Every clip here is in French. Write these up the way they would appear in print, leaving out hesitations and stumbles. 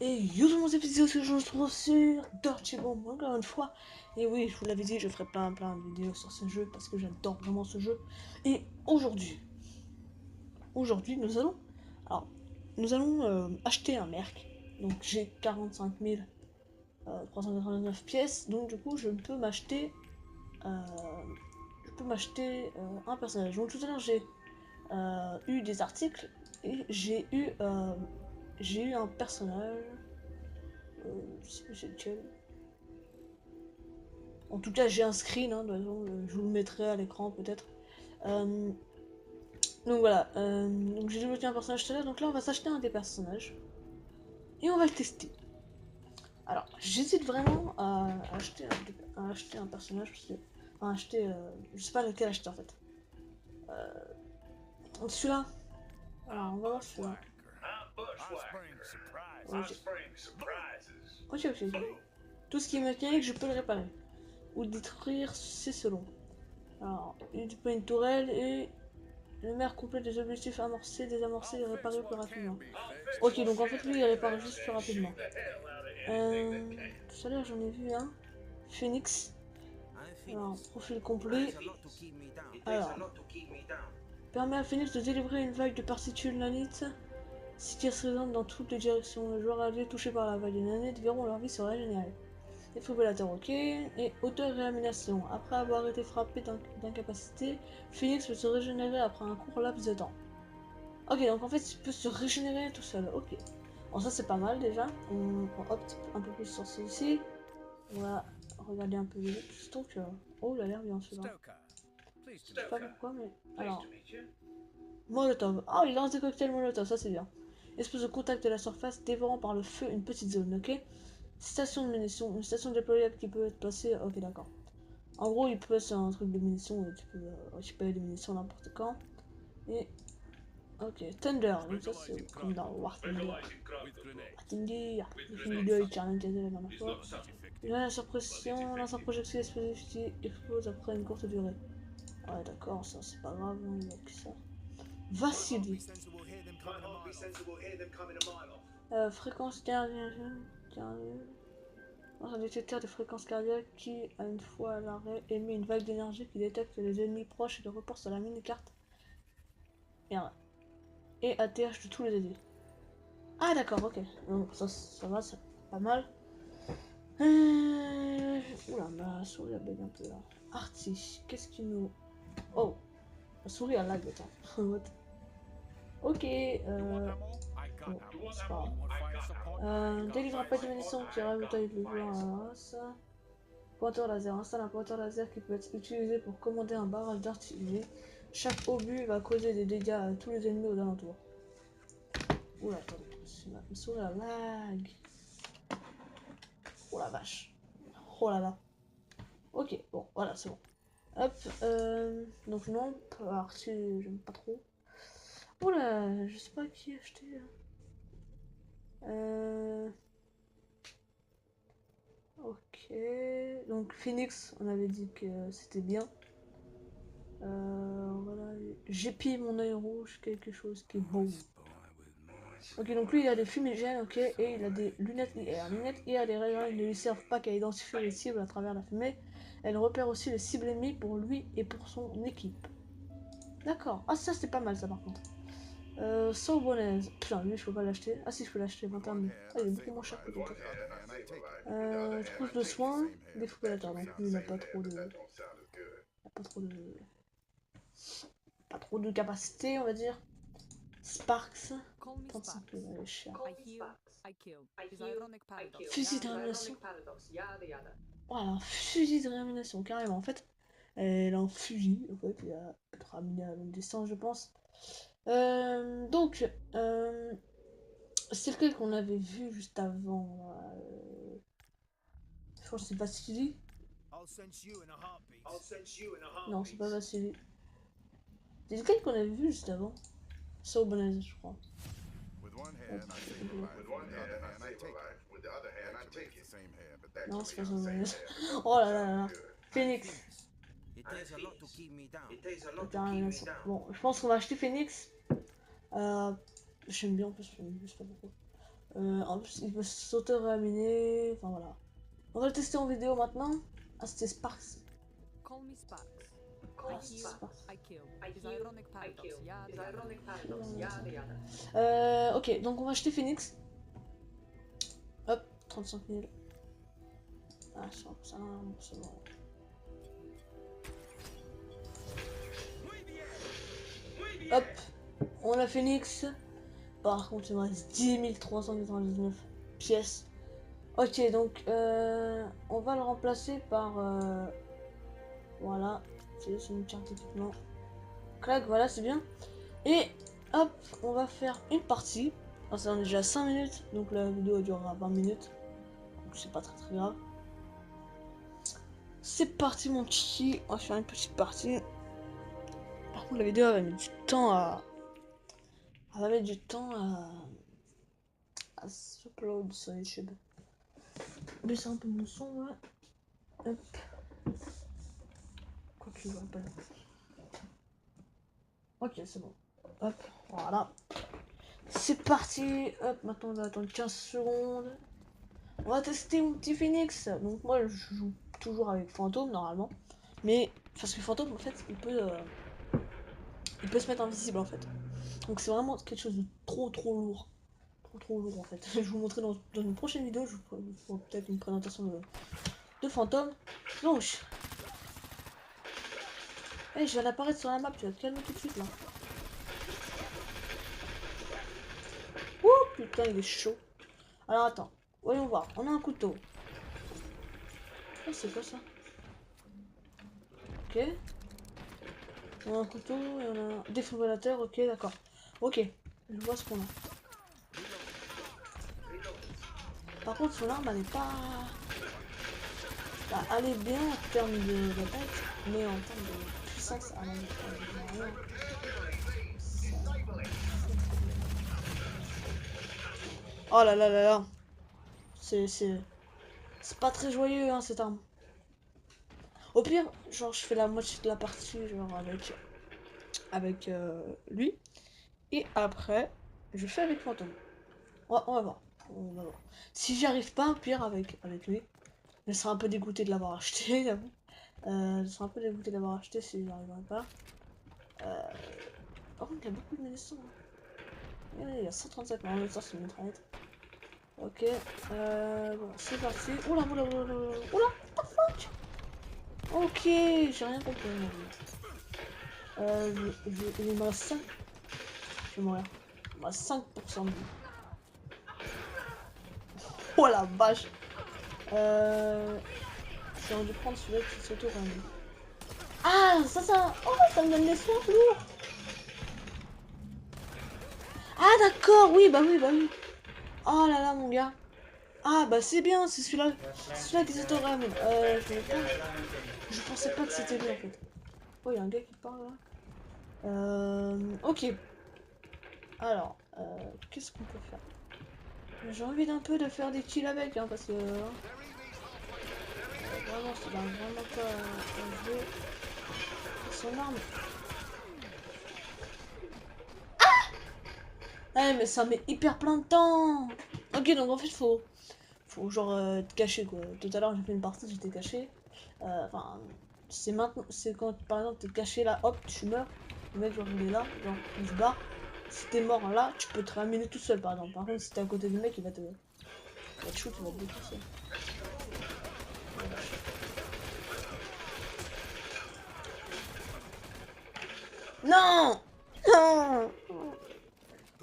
Et yo tout le monde, c'est Pizzi, je me retrouve sur Dirty Bomb encore une fois. Et oui, je vous l'avais dit, je ferai plein de vidéos sur ce jeu parce que j'adore vraiment ce jeu. Et aujourd'hui alors, nous allons acheter un Merc. Donc j'ai 45 389 pièces, donc du coup euh, un personnage. Donc tout à l'heure j'ai eu des articles et j'ai eu un personnage. Je sais plus c'est lequel. En tout cas, j'ai un screen, hein, de toute façon, je vous le mettrai à l'écran peut-être. Euh, donc voilà, donc j'ai débloqué un personnage tout à l'heure, donc là on va s'acheter un des personnages et on va le tester. Alors, j'hésite vraiment à acheter un personnage, parce que, à acheter, je sais pas lequel acheter en fait. Celui-là, alors on va voir celui-là. Ok. Ok. Tout ce qui est mécanique, je peux le réparer. Ou détruire, c'est selon. Alors, il déploie une tourelle et le maire complète des objectifs amorcés, désamorcés et réparés plus rapidement. Ok, donc en fait, lui, il répare juste plus rapidement. Tout à l'heure, j'en ai vu un. Phoenix. Alors, profil complet. Alors, permet à Phoenix de délivrer une vague de particules nanites. Si qui se répandent dans toutes les directions. Les joueurs alliés touchés par la vague des nanites verront leur vie se régénérer. Défibrillateur ok. Et auto-réanimation. Après avoir été frappé d'incapacité, Phoenix peut se régénérer après un court laps de temps. Ok, donc en fait, il peut se régénérer tout seul. Ok. Bon, ça c'est pas mal déjà. On opte un peu plus sur celui-ci. On va regarder un peu les autres. Donc, oh, il a l'air bien celui-là. Je sais pas pourquoi, mais. Alors. Molotov. Oh, il lance des cocktails Molotov, ça c'est bien. Espèce de contact de la surface, dévorant par le feu une petite zone, ok. Station de munitions. Une station déployable qui peut être placée. Ok, d'accord. En gros, il peut passer un truc de munitions et tu peux récupérer des munitions n'importe quand. Et ok, Thunder, donc ça c'est comme dans War Thunder. War Thunder, le film vidéo avec Charlie Cazet la dernière fois. La surpression, lance un projectile explosif qui explose après une courte durée. Ouais, d'accord, ça c'est pas grave, hein, il y a que ça. Vassili. Fréquence cardiaque. Dans un détecteur de fréquence cardiaque qui, à une fois à l'arrêt, émet une vague d'énergie qui détecte les ennemis proches et le reporte sur la mini-carte. Et ATH de tous les ennemis. Ah d'accord, ok. Donc ça va, c'est pas mal. Oula, ma souris a bug un peu là. Arty, qu'est-ce qu'il nous... Oh, ma souris a lag, attends. What? Ok, bon, c'est pas grave. Délivre un pack de munitions qui rajoute avec le joueur à la race. Pointeur laser, installe un pointeur laser qui peut être utilisé pour commander un barrage d'artillerie. Chaque obus va causer des dégâts à tous les ennemis aux alentours. Oula, attendez, ma souris a lag. Oh la vache. Oh là là. Ok, bon, voilà, c'est bon. Hop, donc non, Arty, j'aime pas trop. Oula, je sais pas qui acheter là. Ok, donc Phoenix, on avait dit que c'était bien. Voilà, j'ai pillé mon œil rouge, quelque chose qui est beau. Ok, donc lui il a des fumigènes, ok, et il a des lunettes IR. Les lunettes IR, les rayons ne lui servent pas qu'à identifier les cibles à travers la fumée. Elle repère aussi les cibles ennemies pour lui et pour son équipe. D'accord, ah ça c'est pas mal ça par contre. Sorbonnaise. Putain, lui, je peux pas l'acheter. Ah, si, je peux l'acheter. 21 000. Ah, il est beaucoup moins cher que l'autre. Trousse de soins. Défibrillateur. Donc, lui, il n'a pas trop de. Il a pas trop de. Pas trop de capacité, on va dire. Sparks. 35 000, elle est chère. Fusil de réanimation. Voilà, un fusil de réanimation, carrément. En fait, elle a un fusil. En fait, il a peut-être ramené à longue distance, je pense. Donc, c'est lequel qu'on avait vu juste avant je crois que c'est Vassili. Non, c'est pas Vassili. C'est lequel qu'on avait vu juste avant. Saubonaise, je crois. Non, c'est pas Saubonaise. Oh là là là. Phoenix. Bon, je pense qu'on va acheter Phoenix. Euh, J'aime bien en plus, je sais pas pourquoi. En plus, il peut s'auto-réanimer. Enfin voilà. On va le tester en vidéo maintenant. Ah, c'était Sparks. Call me Sparks. Ah, I heal, Sparks. I kill. Is ironic paradox. Ok, donc on va acheter Phoenix. Hop, 35 000. Ah, ça, c'est bon. Hop, on a Phoenix. Par contre, il me reste 10 399 pièces. Ok, donc on va le remplacer par... voilà, c'est une carte d'équipement. Clac, voilà, c'est bien. Et hop, on va faire une partie. Alors, ça en est déjà 5 minutes, donc la vidéo durera 20 minutes. Donc c'est pas très grave. C'est parti mon petit, on va faire une petite partie. Par contre la vidéo va mettre du temps à... Elle va mettre du temps à s'upload sur YouTube. Baisser un peu mon son là. Hop. Quoi que je vois pas là. Ok, c'est bon. Hop, voilà. C'est parti. Hop, maintenant on va attendre 15 secondes. On va tester mon petit Phoenix. Donc moi je joue toujours avec Fantôme normalement. Mais parce que Fantôme en fait il peut se mettre invisible en fait. Donc c'est vraiment quelque chose de trop lourd. Trop lourd en fait. Je vais vous montrer dans une prochaine vidéo. Je vous ferai peut-être une présentation de Fantôme. Donc hey, je viens d'apparaître sur la map, tu vas te calmer tout de suite là. Ouh putain il est chaud. Alors attends, voyons voir. On a un couteau. Oh, c'est quoi ça? Ok. On a un couteau et on a un défibrillateur, ok d'accord. Ok, je vois ce qu'on a. Par contre son arme elle est pas... Bah, elle est bien en termes d'attaque, mais en termes de puissance, elle est rien. Oh là là là là. C'est pas très joyeux hein cette arme. Au pire, genre je fais la moitié de la partie genre avec lui. Et après, je fais avec Fantôme. On va voir. On va voir. Si j'y arrive pas, au pire avec lui. Je serai un peu dégoûté de l'avoir acheté, j'avoue. Je serai un peu dégoûté de l'avoir acheté si j'y arriverai pas. Par contre, il y a beaucoup de munitions. Il y a 137, mais en même temps, c'est une mitraillette. Ok, bon, c'est parti. Oula, oula, oula, oula, oula, what the fuck? Ok, j'ai rien compris. Il me reste 5. Je vais mourir. Il me reste 5% de vie. Oh la vache. J'ai envie de prendre celui-là qui s'auto-ramène. Ah, ça. Oh, ça me donne les soins lourds. Ah, d'accord, oui, bah oui, bah oui. Oh là là, mon gars. Ah, bah c'est bien, c'est celui-là. Celui-là qui s'auto-ramène. Je pensais pas que c'était lui en fait. Oh, il y a un gars qui parle là. Ok. Alors, qu'est-ce qu'on peut faire? J'ai envie d'un peu de faire des kills avec, hein, parce que... vraiment, ça va vraiment pas à jouer. Son arme. Ouais, mais ça met hyper plein de temps. Ok, donc en fait, faut genre te cacher quoi. Tout à l'heure, j'ai fait une partie, j'étais caché. Enfin, c'est maintenant, c'est quand par exemple t'es caché là, hop, tu meurs. Le mec, genre, il est là, genre, il se barre. Si t'es mort là, tu peux te ramener tout seul par exemple. Par contre, si t'es à côté du mec, il va te shoot, il va te défoncer. Non! Non!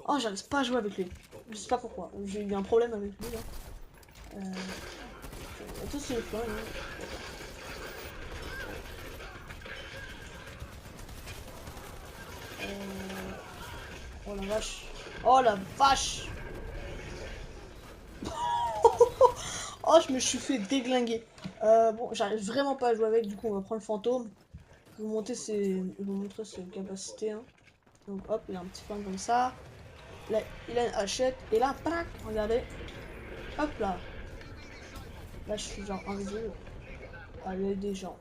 Oh, j'arrive pas à jouer avec lui. Je sais pas pourquoi. J'ai eu un problème avec lui là. Tout c'est le flingue. Hein. Oh la vache. Oh la vache. Oh, je me suis fait déglinguer. Bon, j'arrive vraiment pas à jouer avec, du coup on va prendre le fantôme. Je vais vous montrer ses capacités. Hein. Donc hop, il a un petit flingue comme ça. Là, il a une hachette. Et là, pac, regardez. Hop là. Là, je suis genre invisible. À l'œil des gens.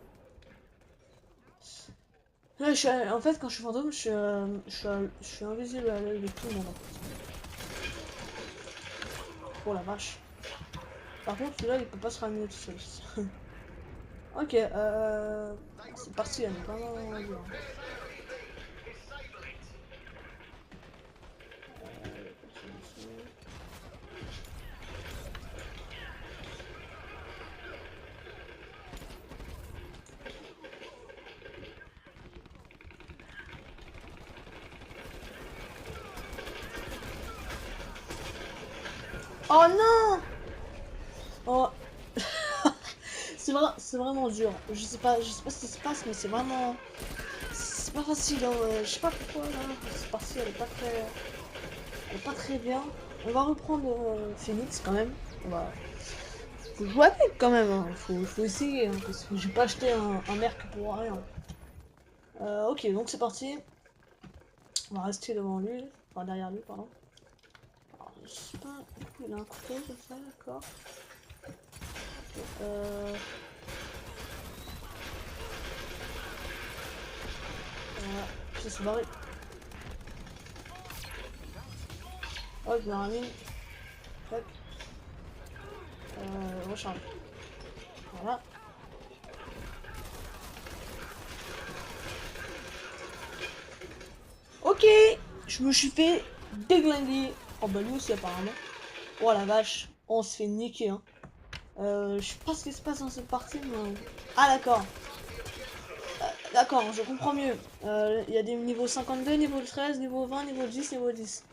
Là, en fait, quand je suis fantôme, je suis invisible à l'œil de tout le monde. En fait. Oh la vache. Par contre, celui-là, il peut pas se ramener tout seul. Ok, c'est parti, elle est vraiment bien. Oh non! Oh. C'est vraiment dur. Je sais pas ce qui se passe, mais c'est vraiment... C'est pas facile, hein. Je sais pas pourquoi, là. C'est parti, elle est pas très bien. On va reprendre Phoenix, quand même. Faut jouer avec, quand même, hein. Faut essayer, hein, parce que j'ai pas acheté un merc pour rien. Ok, donc c'est parti. On va rester devant lui. Enfin, derrière lui, pardon. Alors, je sais pas... Du coup, il a un couteau, comme ça, d'accord. Voilà, je suis barré. Oh, je me ramène. Tac. Recharge. Voilà. Ok, je me suis fait déglinguer. Oh bah lui aussi apparemment. Oh la vache, on se fait niquer hein. Je sais pas ce qui se passe dans cette partie mais... Ah d'accord. D'accord, je comprends mieux. Il y a des niveaux 52, niveau 13, niveau 20, niveau 10, niveau 10.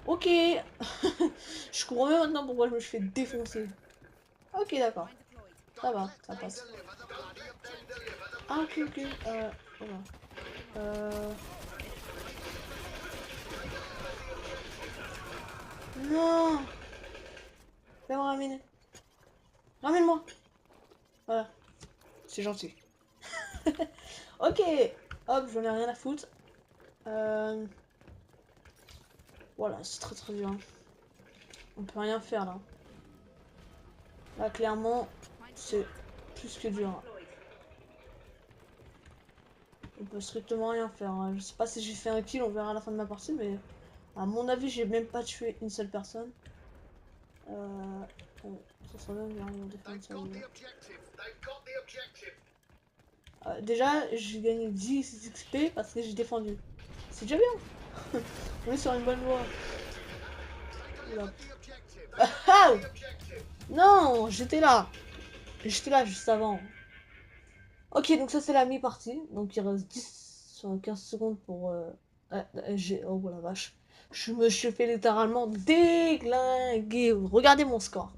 Ok. Je comprends mieux maintenant pourquoi je me suis fait défoncer. Ok d'accord. Ça va, ça passe. Ah ok ok. Voilà. Non. Fais-moi ramener. Ramène-moi. Voilà. C'est gentil. Ok. Hop, j'en ai rien à foutre. Voilà, c'est très très bien. On peut rien faire là. Là, clairement, c'est plus que dur. On peut strictement rien faire. Hein. Je sais pas si j'ai fait un kill, on verra à la fin de ma partie, mais à mon avis, j'ai même pas tué une seule personne. Ça serait bien de défendre ça. Déjà, j'ai gagné 10 XP parce que j'ai défendu. C'est déjà bien. On est sur une bonne voie. Ah non, j'étais là. J'étais là juste avant. Ok, donc ça c'est la mi-partie. Donc il reste 15 secondes pour... oh la vache. Je me suis fait littéralement déglinguer. Regardez mon score.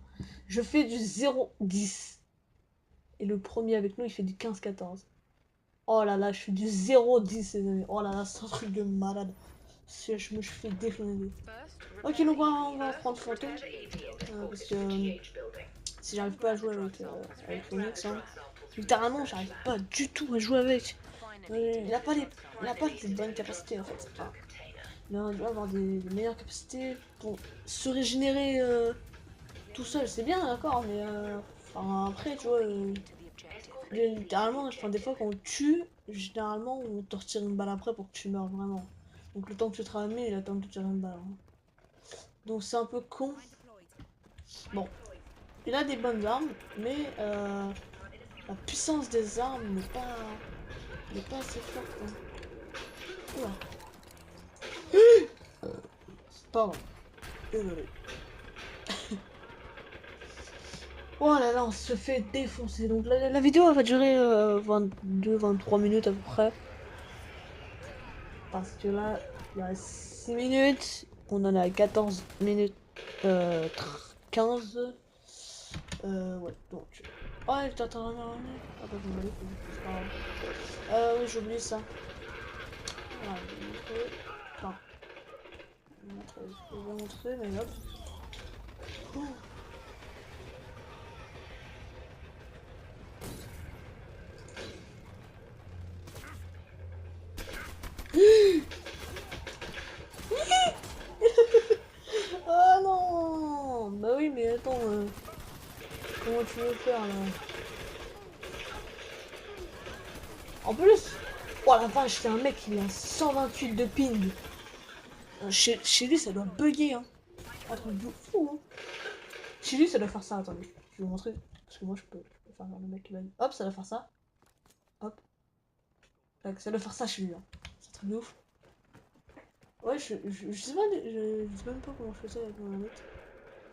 Je fais du 0-10. Et le premier avec nous, il fait du 15-14. Oh là là, je fais du 0-10, les amis. Oh là là, c'est un truc de malade. Je me suis fait déflinguer. Ok, donc on va prendre fantôme. Parce que si j'arrive pas à jouer avec Phoenix, hein, littéralement, j'arrive pas du tout à jouer avec. Il a pas des bonnes capacités en fait. Enfin, il doit avoir des meilleures capacités pour se régénérer tout seul. C'est bien, d'accord, mais enfin, après, tu vois, littéralement, enfin, des fois quand on tue, généralement, on te retire une balle après pour que tu meurs vraiment. Donc le temps que tu te ramènes, il attend de te tirer une balle. Hein. Donc c'est un peu con. Bon, il a des bonnes armes, mais la puissance des armes n'est pas assez forte. Hein. Oula. Pardon. Désolé. Oh là là, on se fait défoncer. Donc la vidéo elle va durer 22-23 minutes à peu près. Parce que là, il y a 6 minutes. On en a 14 minutes 15. Ouais, donc... Oh, elle t'attend à ah bah je m'en c'est pas grave. Oui, j'ai oublié ça. Voilà, je vais montrer. Enfin, je vais montrer, mais hop. Oh. Ah non. Bah oui, mais attends, comment tu veux faire là? En plus, oh la vache, c'est un mec qui a 128 de ping. Chez lui, ça doit bugger, hein. Un truc de fou, hein. Chili, ça doit faire ça, attendez. Je vais vous montrer. Parce que moi, je peux faire le mec qui va... Hop, ça doit faire ça. Hop. Tac, ça doit faire ça chez lui, hein. C'est un truc de ouf. Ouais, je sais pas, je sais même pas comment je fais ça avec ma manette.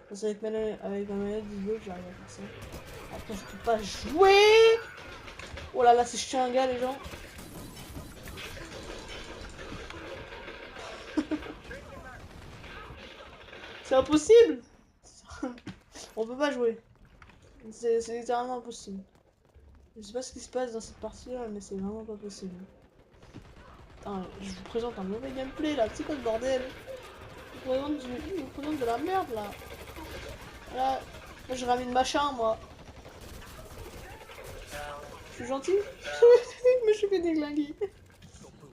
Parce que avec ma manette vidéo, j'arrive à faire ça. Après, je peux pas jouer. Oh là là, c'est chiant, un gars, les gens. C'est impossible. On peut pas jouer. C'est littéralement impossible. Je sais pas ce qui se passe dans cette partie-là, mais c'est vraiment pas possible. Attends, je vous présente un mauvais gameplay, là. C'est quoi ce bordel? Je vous présente de la merde, là. Là, je ramène machin, moi. Je suis gentil. Mais je suis fait déglinguer.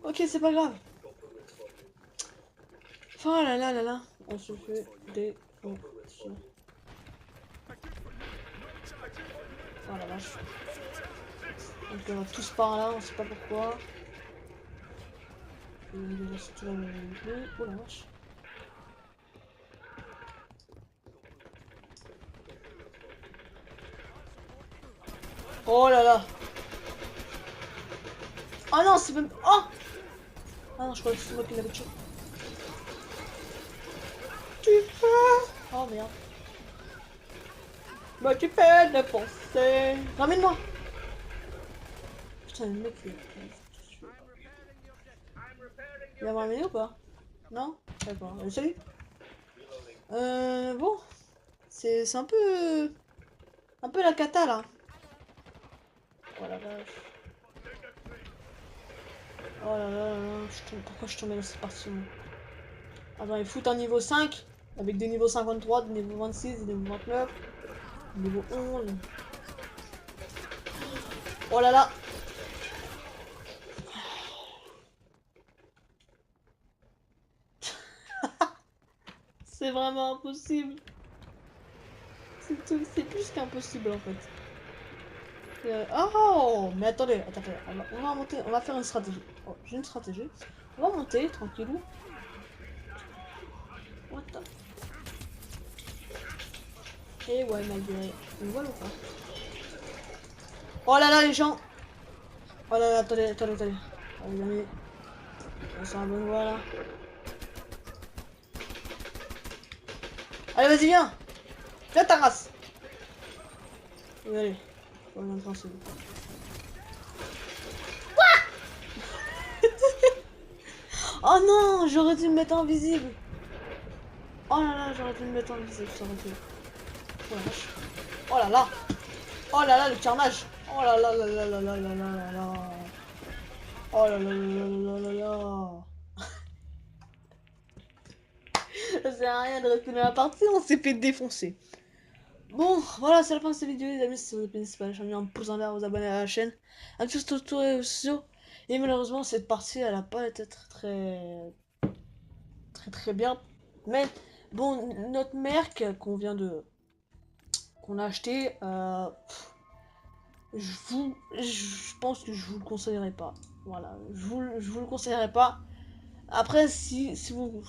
Ok, c'est pas grave. Oh là là là là. On se fait des... Oh la vache. Donc on va tous par là, on sait pas pourquoi. Oh la vache. Oh là là. Oh non, c'est même... Oh. Ah non, je croyais que c'est moi qui l'avais tué. Oh merde. Bah tu fais de penser. Ramène-moi. Putain, le mec il va me ramener ou pas? Non? D'accord. Salut. Bon. C'est un peu... Un peu la cata là. Oh la vache. Oh là là là là. Pourquoi je tombais dans cette partie moi? Attends, ils foutent un niveau 5 avec des niveaux 53, des niveaux 26, des niveaux 29, des niveaux 11. Oh là là. C'est vraiment impossible. C'est plus qu'impossible en fait. Oh, mais attendez, on va monter, on va faire une stratégie. Oh, j'ai une stratégie. On va monter, tranquillou. What the... Et ouais, malgré... Voilà ou pas? Oh là là, les gens! Oh là là, attendez. Oh, les amis. On s'en bonne voie là. Allez, vas-y, viens! Viens ta race! Oui, allez. Oh, invincible. Oh non, j'aurais dû me mettre invisible. Oh là là, j'aurais dû me mettre invisible, ça aurait été... Oh la vache. Oh là là. Oh là là, le carnage. Oh là là là là là là là là là. Oh là là là là là là. Ça sert à rien de rester dans la partie, on s'est fait défoncer. Bon, voilà, c'est la fin de cette vidéo, les amis. Si vous avez n'hésitez pas à lâcher un pouce en l'air, vous abonner à la chaîne, un petit tour et sociaux. Et malheureusement, cette partie, elle a pas été très bien. Mais bon, notre merc qu'on a acheté, je pense que je vous le conseillerais pas. Voilà, je vous le conseillerais pas. Après, si vous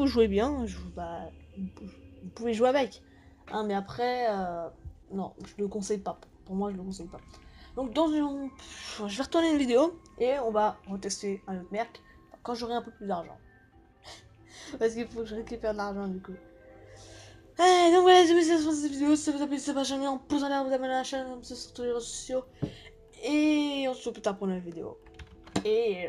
jouez bien, bah, vous pouvez jouer avec. Hein, mais après, non, je le conseille pas. Pour moi, je le conseille pas. Donc, je vais retourner une vidéo et on va retester un autre merc quand j'aurai un peu plus d'argent. Parce qu'il faut que je récupère de l'argent du coup. Donc voilà les amis, c'est la fin de cette vidéo. Si ça vous a plu, n'hésitez pas à lâcher un pouce en l'air, vous abonner à la chaîne, comme ça sur tous les réseaux sociaux. Et on se retrouve plus tard pour une nouvelle vidéo. Et